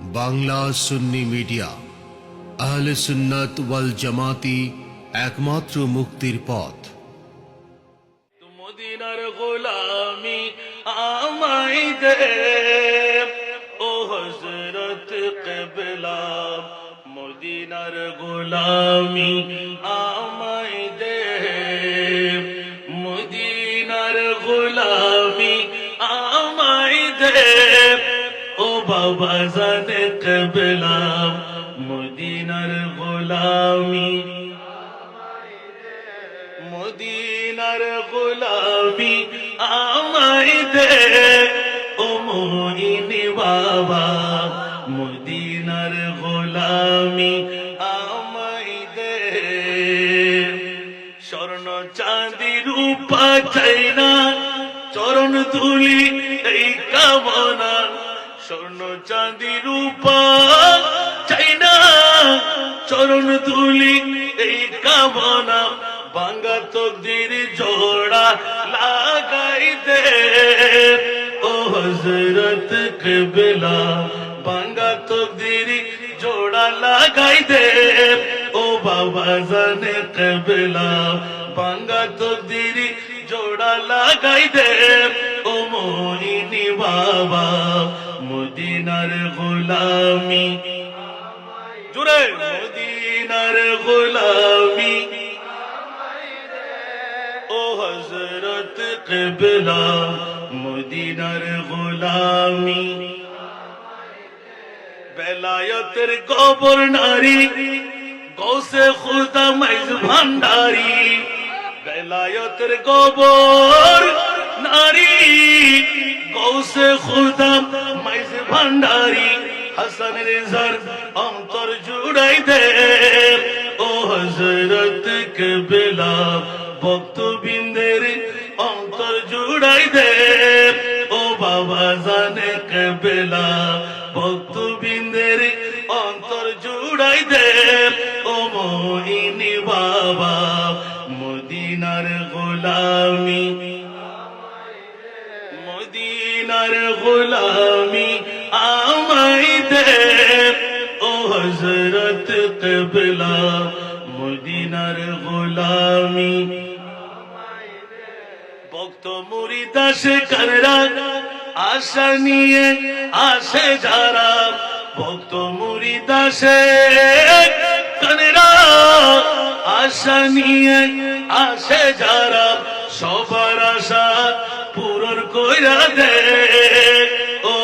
বাংলা সুন্নি media আহলে সুন্নাত ওয়াল জামাতি একমাত্র মুক্তির পথ। মদিনার গোলামি আমায় দে ও হযরত কিবলা, মদিনার গোলামি আমায় দে, মদিনার গোলামি আমায় দে ও বাবা জানে কিবলা, মদিনার গোলামি, মদিনার গোলামি আমায় দে ও মোহিনী বাবা, মদিনার গোলামি আমায় দে। স্বর্ণ চাঁদি রূপা চাই না, চরণ ধুলি এই কামনা, স্বর্ণ চাঁদি রূপা চাই না, চরণ ধুলি এই কামনা, বাঙ্গা তকদির জোড়া লাগাই দে ও হযরত কিবলা, বাঙ্গা তকদির জোড়া লাগাই দে ও বাবা জানে কিবলা, বাঙ্গা তকদির জোড়া লাগাই দে ও মোহিনী বাবা, মদিনার গোলামি জুড়ে, মদিনার গোলামি ও হযরত কিবলা, মদিনার গোলামি। বেলায়েতের কবর নারী গৌসে খুদা মাইজ ভান্ডারি, বেলায়েতের কবর নারী গৌসে খুদা মাইজ ভান্ডারি, হাসান রেজার অন্তর জুড়াই দে ও হযরত কিবলা, ভক্তবৃন্দের অন্তর জুড়াই দে ও বাবা জানে কিবলা, ভক্তবৃন্দের অন্তর জুড়াই দে ও মোহিনী বাবা, মদিনার গোলামি, মদিনার গোলামি আমায় দে ও হযরত কিবলা, মদিনার গোলামি। ভক্ত মুরিদ আসে কাররা আশা নিয়ে আসে যারা, ভক্ত মুরিদ আসে কাররা আশা নিয়ে আসে যারা, সবার আশা পূরণ কইরা দে ও